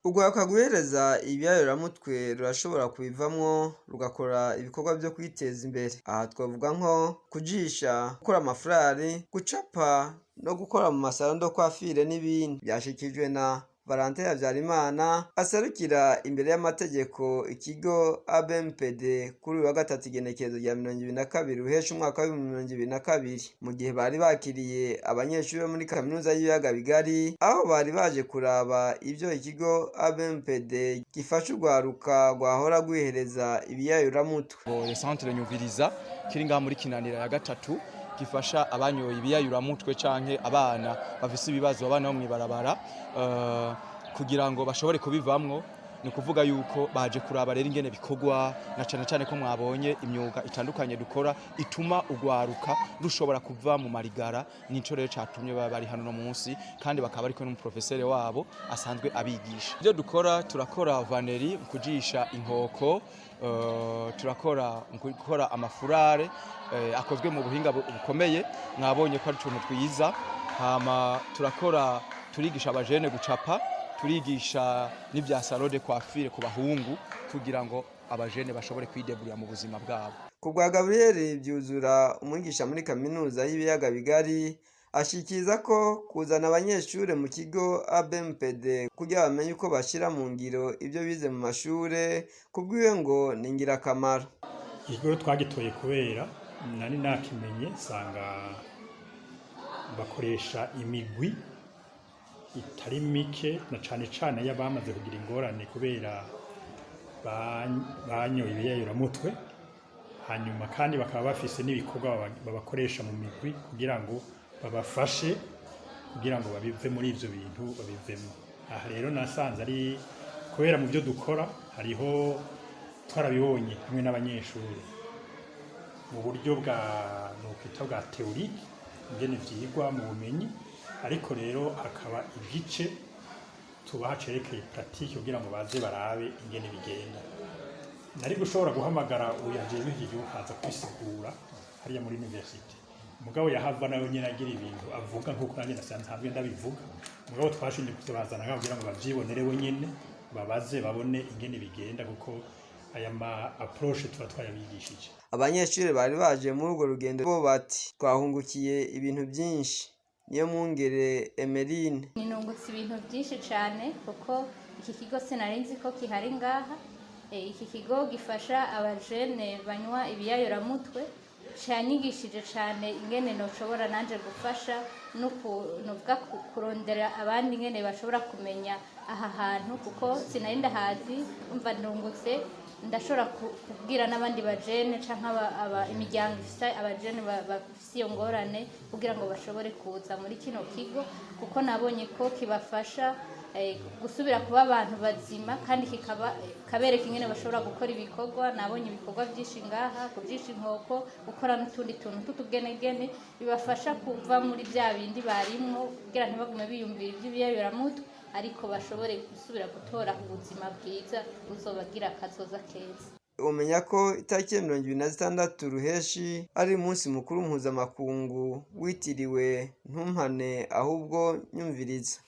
Urwaruka guhereza ibiyayuramutwe rurashobora kubivamwo rugakora ibikorwa vyo kwiteza imbere. Aha twavuga nko kujisha, gukora amafurari, gucapa no gukora mu masaro ndo kwafire n'ibindi. Vyashikijwe na Valentin Havyarimana aserukira imbere y'amategeko ikigo ABMPD kuri uyu wa gatatu igenekerezo rya 2022 ruhesha umwaka wa 2022 mu gihe bari bakiriye abanyeshuri bo muri kaminuza y'ibiyaga bigari aho bari baje kuraba ivyo ikigo ABMPD gifasha urwaruka rwahora rwihereza ibiyayuramutwe. Le centre Nyumviriza kiri ngaha muri Kinanira ya gatatu gifasha abanyoye ibiyayuramutwe canke abana bafise ibibazo, abana bo mwibarabara kugira ngo bashobore kubivamwo. Ni kuvuga yuko baje kuraba rero ingene bikorwa, na cane cane ko mwabonye imyuga itandukanye dukora ituma urwaruka rushobora kuva mu marigara. Nico rero catumye bari hano no munsi, kandi bakaba ariko n'umuprofesere wabo asanzwe abigisha. Ibyo dukora, turakora vaneri mu kujisha inkoko, turakora amafurare akozwe mu buhinga bukomeye, mwabonye ko ari utuntu twiza. Hama turigisha abajene gucapa, turigisha n'ibya salon de coiffure ku bahungu kugira ngo abajene bashobore kwideburira mu buzima bwabo. Ku bwa Gabriel Byuzura, umwigisha muri kaminuza y'ibiyaga bigari, ashikiriza ko kuzana abanyeshure mu kigo ABMPD kugira bamenye uko bashira mu ngiro ivyo bize mu mashure kubwiwe ngo ni ngirakamaro. Ikigo twagitoye kubera nari nakimenye sanga bakoresha imigwi itari mike, na cane cane y'abamaze kugira ingorane kubera banyoye ibiyayuramutwe, hanyuma kandi bakaba bafise n'ibikorwa babakoresha mu migwi kugira ngo babafashe kugira ngo babive muri ivyo bintu babivemo. Aha rero nasanze ari kubera mu byo dukora hariho twarabibonye hamwe n'abanyeshuri mu buryo bwa teorike ingene vyigwa mu bumenyi, ariko rero hakaba igice tubaha cerekeye pratique kugira ngo baze barabe ingene bigenda. Nari gushobora guhamagara uyajejwe iki gihugu haza kwisigura hariya muri university, mugabo yahava nayo nyene agira ibintu avuga nkuko nanjye nasanzwe ndabivuga, mugabo twashinje kutubazana kugira ngo bavyibonere wenyene babaze babone ingene bigenda, kuko aya ma approche tuba twayabigishije. Abanyeshuri bari baje muri urwo rugendo bo bati twahungukiye ibintu byinshi. Niyo Mwungere Emeline: ninungutse ibintu byinshi cyane kuko iki kigo sinarinzi ko kihari ngaha. Iki kigo gifasha abajene banywa ibiyayuramutwe, cyanyigishije cyane ingene noshobora nanje gufasha nuvuga kurondera abandi ingene bashobora kumenya aha hantu, kuko sinari ndahazi. Umva nungutse ndashobora kubwira n'abandi bajene canke imiryango ifite abajene bafise iyo ngorane kugira ngo bashobore kuza muri kino kigo, kuko nabonye ko kibafasha gusubira kuba abantu bazima, kandi kabereka ingene bashobora gukora ibikorwa. Nabonye ibikorwa byinshi ngaha, kujisha inkoko, gukora n'utundi tuntu tutugenegene bibafasha kuva muri bya bindi barimwo kugira ntibagume biyumvira iby'ibiyayuramutwe, ariko bashobore gusubira gutora ubuzima bwiza buzobagira akazoza keza. Umenya ko itariki 26 ruheshi ari umunsi mukuru mpuzamakungu witiriwe ntumpane ahubwo nyumviriza.